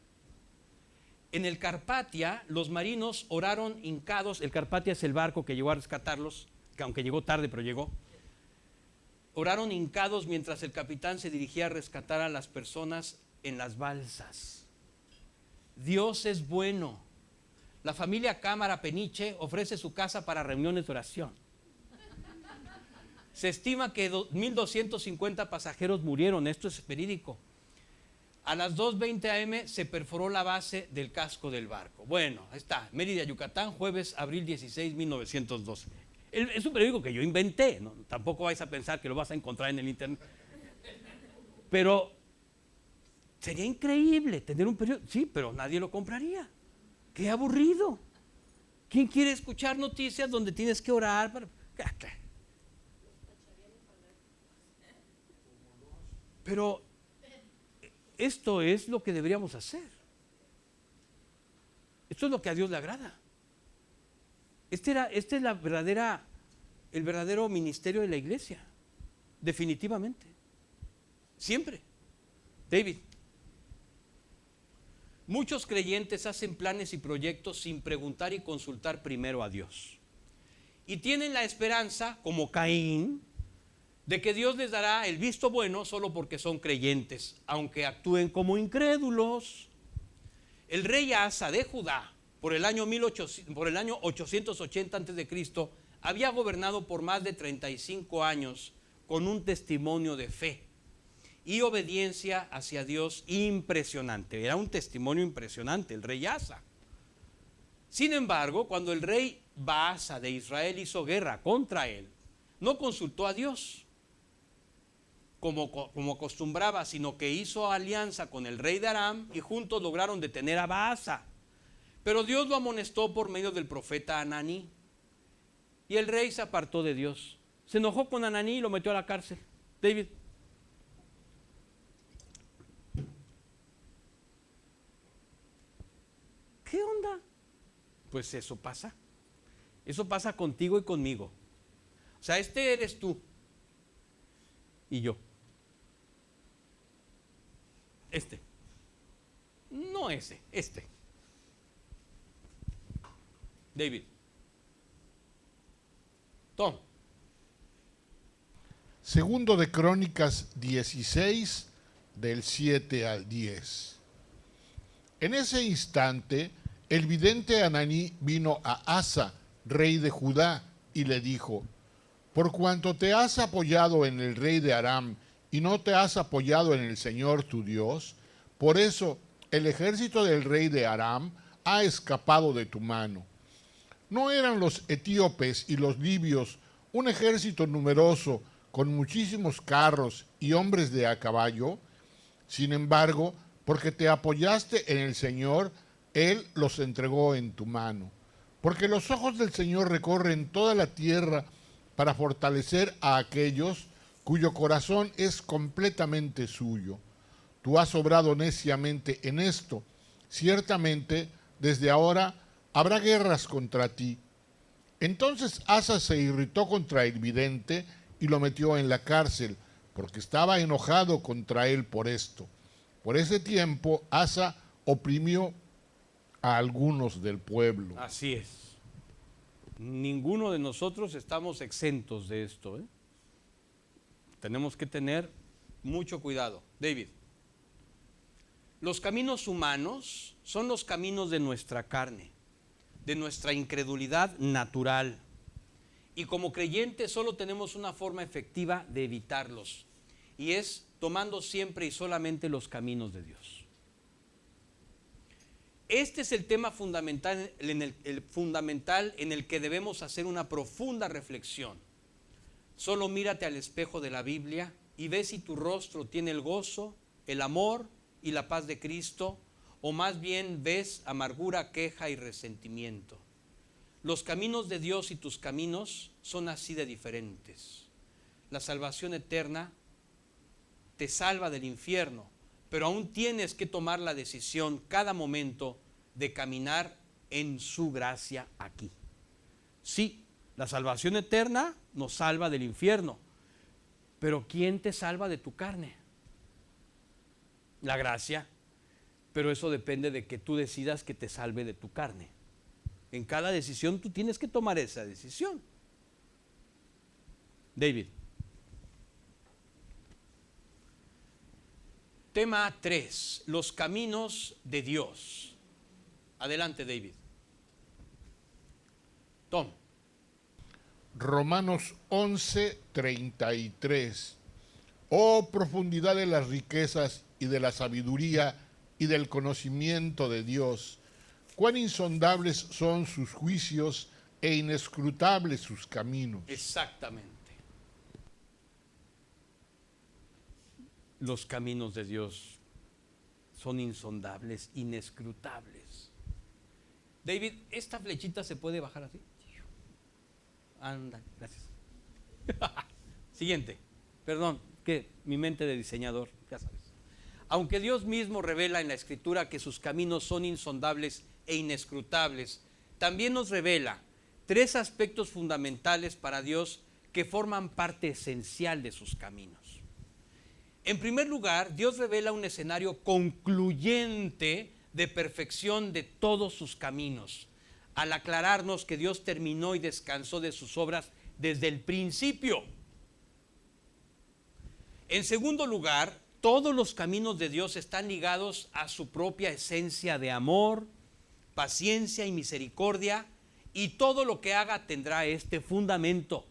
En el Carpathia, los marinos oraron hincados. El Carpathia es el barco que llegó a rescatarlos, que aunque llegó tarde, pero llegó. Oraron hincados mientras el capitán se dirigía a rescatar a las personas en las balsas. Dios es bueno. La familia Cámara Peniche ofrece su casa para reuniones de oración. Se estima que 1,250 pasajeros murieron. Esto es verídico. A las 2:20 a.m. se perforó la base del casco del barco. Bueno, ahí está, Mérida, Yucatán, jueves, abril 16, 1912. Es un periódico que yo inventé, ¿no? Tampoco vais a pensar que lo vas a encontrar en el internet. Pero sería increíble tener un periódico. Sí, pero nadie lo compraría. ¡Qué aburrido! ¿Quién quiere escuchar noticias donde tienes que orar? Pero esto es lo que deberíamos hacer. Esto es lo que a Dios le agrada. Este es el verdadero ministerio de la iglesia. Definitivamente. Siempre. David. Muchos creyentes hacen planes y proyectos sin preguntar y consultar primero a Dios. Y tienen la esperanza, como Caín, de que Dios les dará el visto bueno solo porque son creyentes, aunque actúen como incrédulos. El rey Asa de Judá, por el año 880 a.C., había gobernado por más de 35 años con un testimonio de fe y obediencia hacia Dios impresionante. Era un testimonio impresionante, el rey Asa. Sin embargo, cuando el rey Baasa de Israel hizo guerra contra él, no consultó a Dios como acostumbraba, sino que hizo alianza con el rey de Aram y juntos lograron detener a Baasa. Pero Dios lo amonestó por medio del profeta Ananí. Y el rey se apartó de Dios. Se enojó con Ananí y lo metió a la cárcel. David. ¿Qué onda? Pues eso pasa. Eso pasa contigo y conmigo. O sea, este eres tú. Y yo. Este. No ese, este. David. Tom. Segundo de Crónicas 16, del 7 al 10. En ese instante, el vidente Ananí vino a Asa, rey de Judá, y le dijo: por cuanto te has apoyado en el rey de Aram y no te has apoyado en el Señor tu Dios, por eso el ejército del rey de Aram ha escapado de tu mano. ¿No eran los etíopes y los libios un ejército numeroso con muchísimos carros y hombres de a caballo? Sin embargo, porque te apoyaste en el Señor, Él los entregó en tu mano. Porque los ojos del Señor recorren toda la tierra para fortalecer a aquellos cuyo corazón es completamente suyo. Tú has obrado neciamente en esto. Ciertamente, desde ahora habrá guerras contra ti. Entonces Asa se irritó contra el vidente y lo metió en la cárcel, porque estaba enojado contra él por esto. Por ese tiempo Asa oprimió a algunos del pueblo. Así es. Ninguno de nosotros estamos exentos de esto, ¿eh? Tenemos que tener mucho cuidado. David. Los caminos humanos son los caminos de nuestra carne, de nuestra incredulidad natural. Y como creyentes solo tenemos una forma efectiva de evitarlos, y es tomando siempre y solamente los caminos de Dios. Este es el tema fundamental en el que debemos hacer una profunda reflexión. Solo mírate al espejo de la Biblia y ve si tu rostro tiene el gozo, el amor y la paz de Cristo, o más bien ves amargura, queja y resentimiento. Los caminos de Dios y tus caminos son así de diferentes. La salvación eterna te salva del infierno, pero aún tienes que tomar la decisión cada momento de caminar en su gracia aquí. Sí, la salvación eterna nos salva del infierno, pero ¿quién te salva de tu carne? La gracia, pero eso depende de que tú decidas que te salve de tu carne. En cada decisión tú tienes que tomar esa decisión. David. Tema 3, los caminos de Dios. Adelante, David. Tom. Romanos 11, 33. Oh profundidad de las riquezas y de la sabiduría y del conocimiento de Dios. Cuán insondables son sus juicios e inescrutables sus caminos. Exactamente. Los caminos de Dios son insondables, inescrutables. David, ¿esta flechita se puede bajar así? Anda, gracias. Siguiente. Perdón, que mi mente de diseñador, ya sabes. Aunque Dios mismo revela en la Escritura que sus caminos son insondables e inescrutables, también nos revela 3 aspectos fundamentales para Dios que forman parte esencial de sus caminos. En primer lugar, Dios revela un escenario concluyente de perfección de todos sus caminos, al aclararnos que Dios terminó y descansó de sus obras desde el principio. En segundo lugar, todos los caminos de Dios están ligados a su propia esencia de amor, paciencia y misericordia, y todo lo que haga tendrá este fundamento.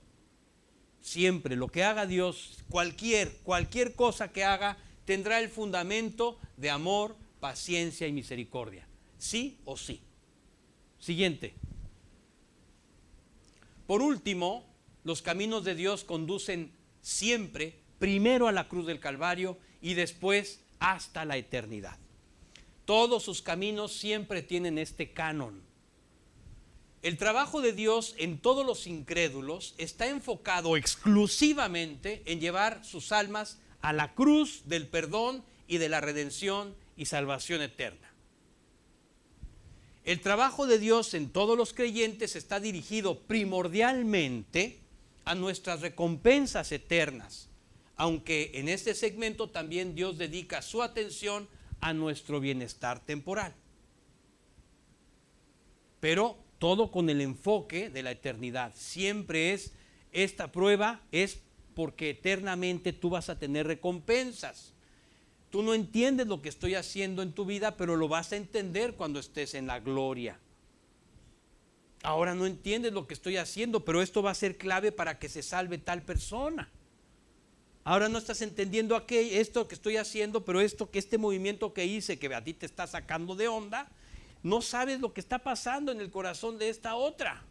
Siempre lo que haga Dios, cualquier cosa que haga, tendrá el fundamento de amor, paciencia y misericordia. Sí o sí. Siguiente. Por último, los caminos de Dios conducen siempre primero a la cruz del Calvario y después hasta la eternidad. Todos sus caminos siempre tienen este canon. El trabajo de Dios en todos los incrédulos está enfocado exclusivamente en llevar sus almas a la cruz del perdón y de la redención y salvación eterna. El trabajo de Dios en todos los creyentes está dirigido primordialmente a nuestras recompensas eternas, aunque en este segmento también Dios dedica su atención a nuestro bienestar temporal. Pero todo con el enfoque de la eternidad. Siempre es, esta prueba es porque eternamente tú vas a tener recompensas. Tú no entiendes lo que estoy haciendo en tu vida, pero lo vas a entender cuando estés en la gloria. Ahora no entiendes lo que estoy haciendo, pero esto va a ser clave para que se salve tal persona. Ahora no estás entendiendo esto que estoy haciendo, pero este movimiento que hice, que a ti te está sacando de onda, no sabes lo que está pasando en el corazón de esta otra.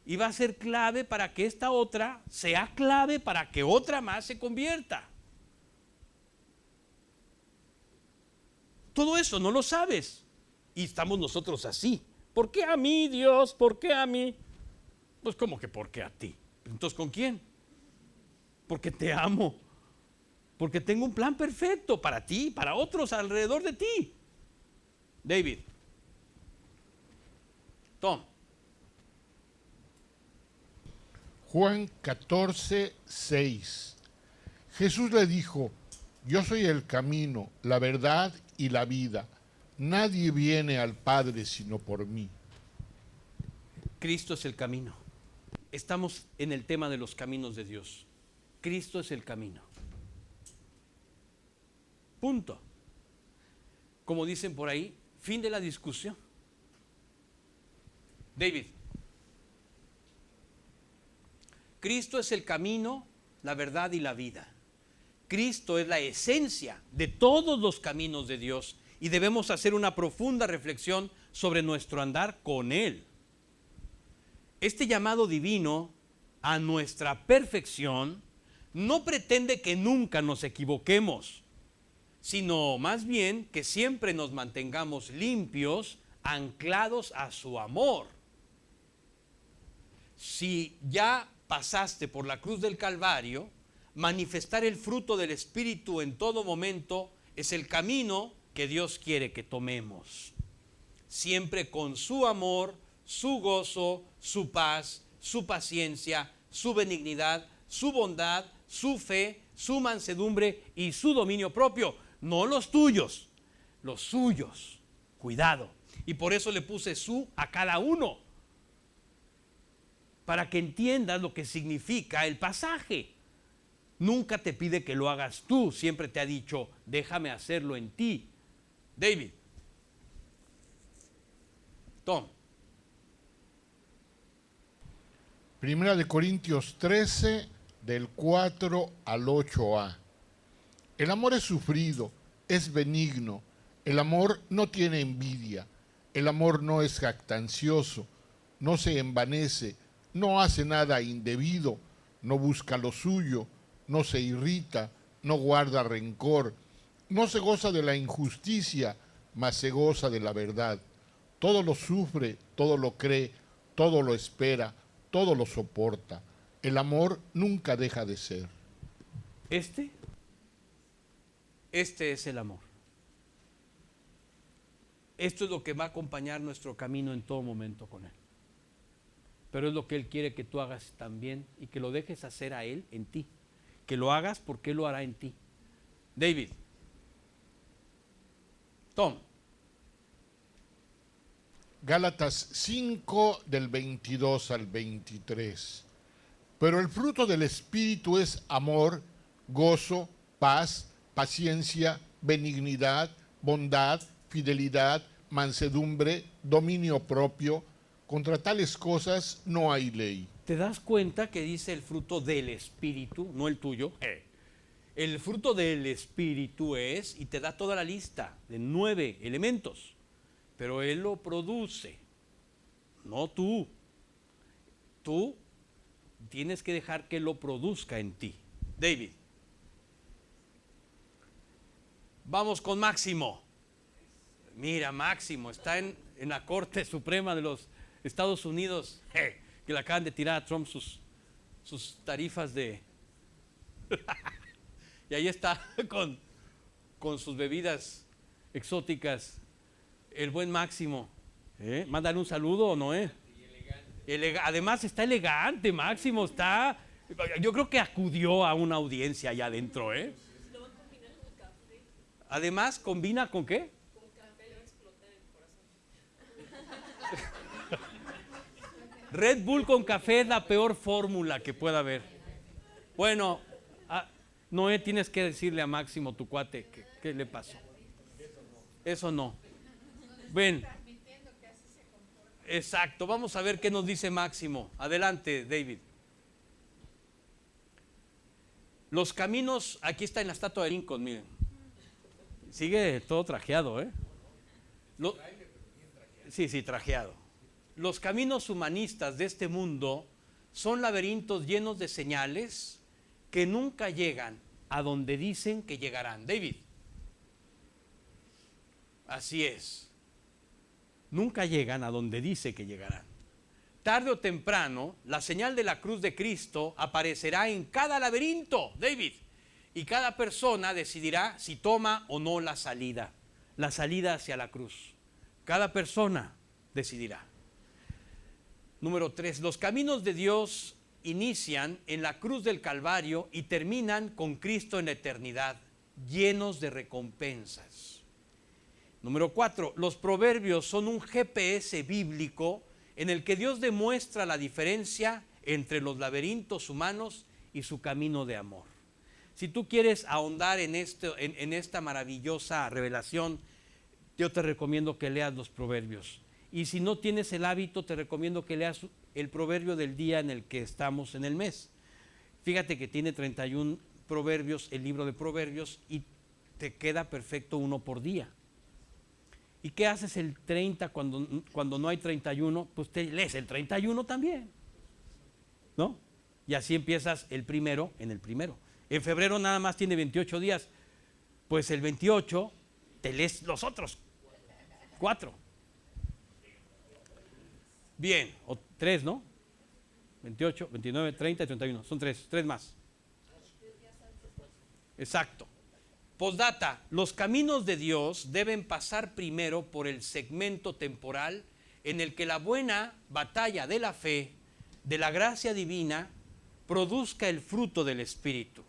Y va a ser clave para que esta otra sea clave para que otra más se convierta. Todo eso no lo sabes. Y estamos nosotros así. ¿Por qué a mí, Dios? ¿Por qué a mí? Pues ¿cómo que por qué a ti? Entonces, ¿con quién? Porque te amo. Porque tengo un plan perfecto para ti, para otros alrededor de ti. David. Tom. Juan 14, 6. Jesús le dijo: yo soy el camino, la verdad y la vida. Nadie viene al Padre sino por mí. Cristo es el camino. Estamos en el tema de los caminos de Dios. Cristo es el camino. Punto. Como dicen por ahí, fin de la discusión. David. Cristo es el camino, la verdad y la vida. Cristo es la esencia de todos los caminos de Dios y debemos hacer una profunda reflexión sobre nuestro andar con Él. Este llamado divino a nuestra perfección no pretende que nunca nos equivoquemos, sino más bien que siempre nos mantengamos limpios, anclados a su amor. Si ya pasaste por la cruz del Calvario, manifestar el fruto del Espíritu en todo momento es el camino que Dios quiere que tomemos. Siempre con su amor, su gozo, su paz, su paciencia, su benignidad, su bondad, su fe, su mansedumbre y su dominio propio. No los tuyos, los suyos. Cuidado. Y por eso le puse su a cada uno, para que entiendas lo que significa el pasaje. Nunca te pide que lo hagas tú, siempre te ha dicho, déjame hacerlo en ti. David. Tom. Primera de Corintios 13, del 4 al 8a. El amor es sufrido, es benigno. El amor no tiene envidia. El amor no es jactancioso, no se envanece, no hace nada indebido, no busca lo suyo, no se irrita, no guarda rencor, no se goza de la injusticia, mas se goza de la verdad. Todo lo sufre, todo lo cree, todo lo espera, todo lo soporta. El amor nunca deja de ser. Este es el amor. Esto es lo que va a acompañar nuestro camino en todo momento con Él. Pero es lo que Él quiere que tú hagas también y que lo dejes hacer a Él en ti. Que lo hagas porque Él lo hará en ti. David. Tom. Gálatas 5, del 22 al 23. Pero el fruto del Espíritu es amor, gozo, paz, paciencia, benignidad, bondad, fidelidad, mansedumbre, dominio propio. Contra tales cosas no hay ley. ¿Te das cuenta que dice el fruto del Espíritu, no el tuyo? El fruto del Espíritu es, y te da toda la lista de 9 elementos, pero Él lo produce, no tú. Tú tienes que dejar que lo produzca en ti. David. Vamos con Máximo. Mira, Máximo está en la Corte Suprema de los Estados Unidos, que le acaban de tirar a Trump sus tarifas de... y ahí está con sus bebidas exóticas, el buen Máximo. Mándale un saludo, ¿o no? Además está elegante, Máximo, está... Yo creo que acudió a una audiencia allá adentro, Lo va a combinar con café. Además, ¿combina con qué? Con café le va a explotar el corazón. Red Bull con café es la peor fórmula que pueda haber. Bueno, Noé, tienes que decirle a Máximo, tu cuate, ¿qué le pasó? Eso no. Ven. Exacto, vamos a ver qué nos dice Máximo. Adelante, David. Los caminos, aquí está en la estatua de Lincoln, miren. Sigue todo trajeado, ¿eh? Sí, trajeado. Los caminos humanistas de este mundo son laberintos llenos de señales que nunca llegan a donde dicen que llegarán. David. Así es. Nunca llegan a donde dice que llegarán. Tarde o temprano, la señal de la cruz de Cristo aparecerá en cada laberinto, David, y cada persona decidirá si toma o no la salida hacia la cruz. Cada persona decidirá. Número 3, los caminos de Dios inician en la cruz del Calvario y terminan con Cristo en la eternidad, llenos de recompensas. Número 4, los proverbios son un GPS bíblico en el que Dios demuestra la diferencia entre los laberintos humanos y su camino de amor. Si tú quieres ahondar en esta maravillosa revelación, yo te recomiendo que leas los proverbios. Y si no tienes el hábito, te recomiendo que leas el proverbio del día en el que estamos en el mes. Fíjate que tiene 31 proverbios, el libro de proverbios, y te queda perfecto uno por día. ¿Y qué haces el 30 cuando no hay 31? Pues te lees el 31 también, ¿no? Y así empiezas el primero en el primero. En febrero nada más tiene 28 días, pues el 28 te lees los otros 4. Bien, o 3, ¿no? 28, 29, 30 y 31. Son 3 más. Exacto. Postdata, los caminos de Dios deben pasar primero por el segmento temporal en el que la buena batalla de la fe, de la gracia divina, produzca el fruto del Espíritu,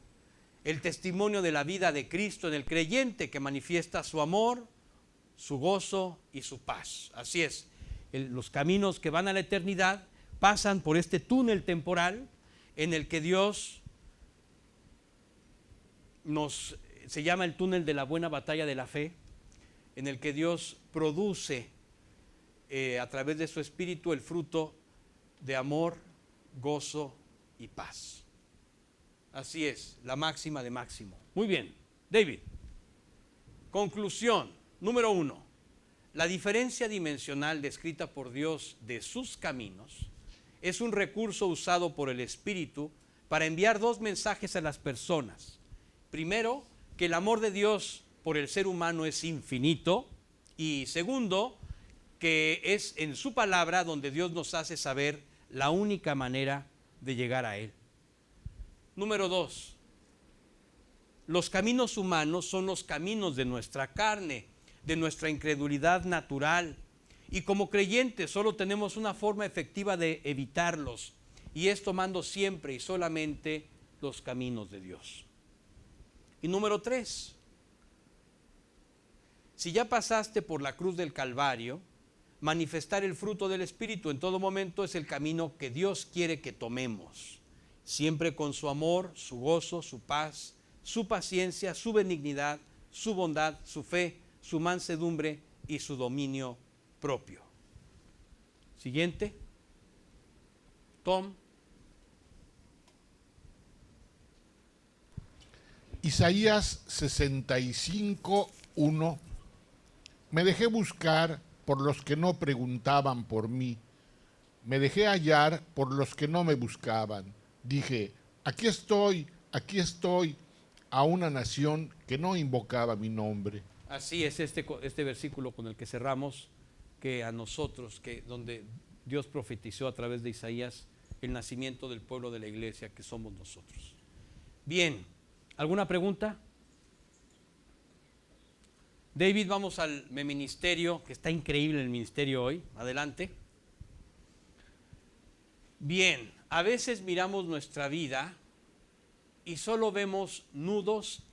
el testimonio de la vida de Cristo en el creyente que manifiesta su amor, su gozo y su paz. Así es, los caminos que van a la eternidad pasan por este túnel temporal en el que Dios se llama el túnel de la buena batalla de la fe, en el que Dios produce a través de su Espíritu el fruto de amor, gozo y paz. Así es, la máxima de Máximo. Muy bien, David. Conclusión, número 1. La diferencia dimensional descrita por Dios de sus caminos es un recurso usado por el Espíritu para enviar 2 mensajes a las personas. Primero, que el amor de Dios por el ser humano es infinito, y segundo, que es en su palabra donde Dios nos hace saber la única manera de llegar a Él. Número 2, los caminos humanos son los caminos de nuestra carne, de nuestra incredulidad natural, y como creyentes solo tenemos una forma efectiva de evitarlos, y es tomando siempre y solamente los caminos de Dios. Y número 3, si ya pasaste por la cruz del Calvario, manifestar el fruto del Espíritu en todo momento es el camino que Dios quiere que tomemos, siempre con su amor, su gozo, su paz, su paciencia, su benignidad, su bondad, su fe, su mansedumbre y su dominio propio. Siguiente. Tom. Isaías 65:1. Me dejé buscar por los que no preguntaban por mí. Me dejé hallar por los que no me buscaban. Dije, aquí estoy, a una nación que no invocaba mi nombre. Así es este versículo con el que cerramos, que a nosotros, donde Dios profetizó a través de Isaías el nacimiento del pueblo de la iglesia que somos nosotros. Bien, ¿alguna pregunta? David, vamos al ministerio, que está increíble el ministerio hoy. Adelante. Bien, a veces miramos nuestra vida y solo vemos nudos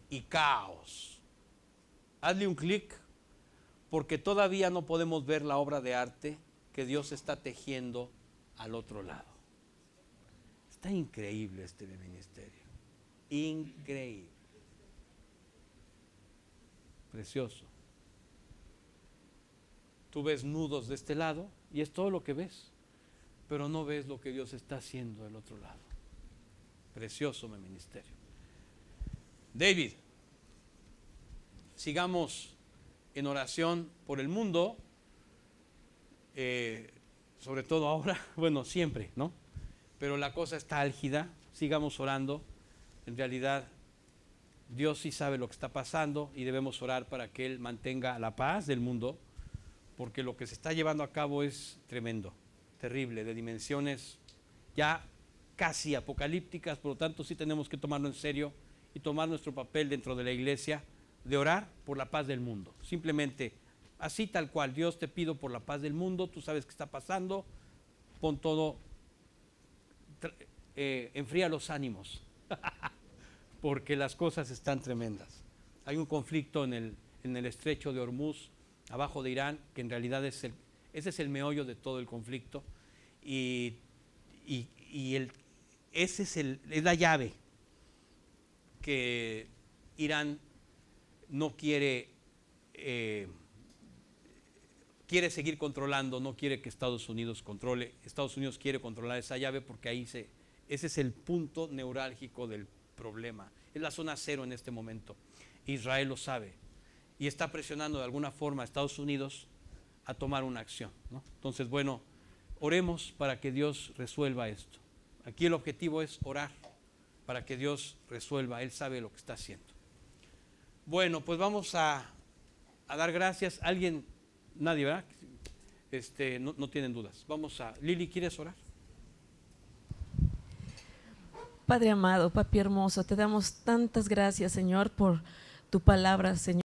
y caos. Hazle un clic, porque todavía no podemos ver la obra de arte que Dios está tejiendo al otro lado. Está increíble este ministerio. Increíble. Precioso. Tú ves nudos de este lado y es todo lo que ves, pero no ves lo que Dios está haciendo del otro lado. Precioso mi ministerio. David, sigamos en oración por el mundo, sobre todo ahora, bueno, siempre, ¿no? Pero la cosa está álgida, sigamos orando. En realidad, Dios sí sabe lo que está pasando y debemos orar para que Él mantenga la paz del mundo, porque lo que se está llevando a cabo es tremendo, terrible, de dimensiones ya casi apocalípticas. Por lo tanto, sí tenemos que tomarlo en serio y tomar nuestro papel dentro de la iglesia de orar por la paz del mundo. Simplemente, así tal cual, Dios, te pido por la paz del mundo, tú sabes qué está pasando, pon todo, enfría los ánimos, porque las cosas están tremendas. Hay un conflicto en el estrecho de Hormuz, abajo de Irán, que en realidad ese es el meollo de todo el conflicto, y ese es la llave que Irán no quiere seguir controlando, no quiere que Estados Unidos controle. Estados Unidos quiere controlar esa llave porque ese es el punto neurálgico del problema. Es la zona cero en este momento. Israel lo sabe y está presionando de alguna forma a Estados Unidos a tomar una acción, ¿no? Entonces, bueno, oremos para que Dios resuelva esto. Aquí el objetivo es orar para que Dios resuelva. Él sabe lo que está haciendo. Bueno, pues vamos a dar gracias. ¿Alguien? Nadie, ¿verdad? No tienen dudas. Vamos a... Lili, ¿quieres orar? Padre amado, papi hermoso, te damos tantas gracias, Señor, por tu palabra, Señor.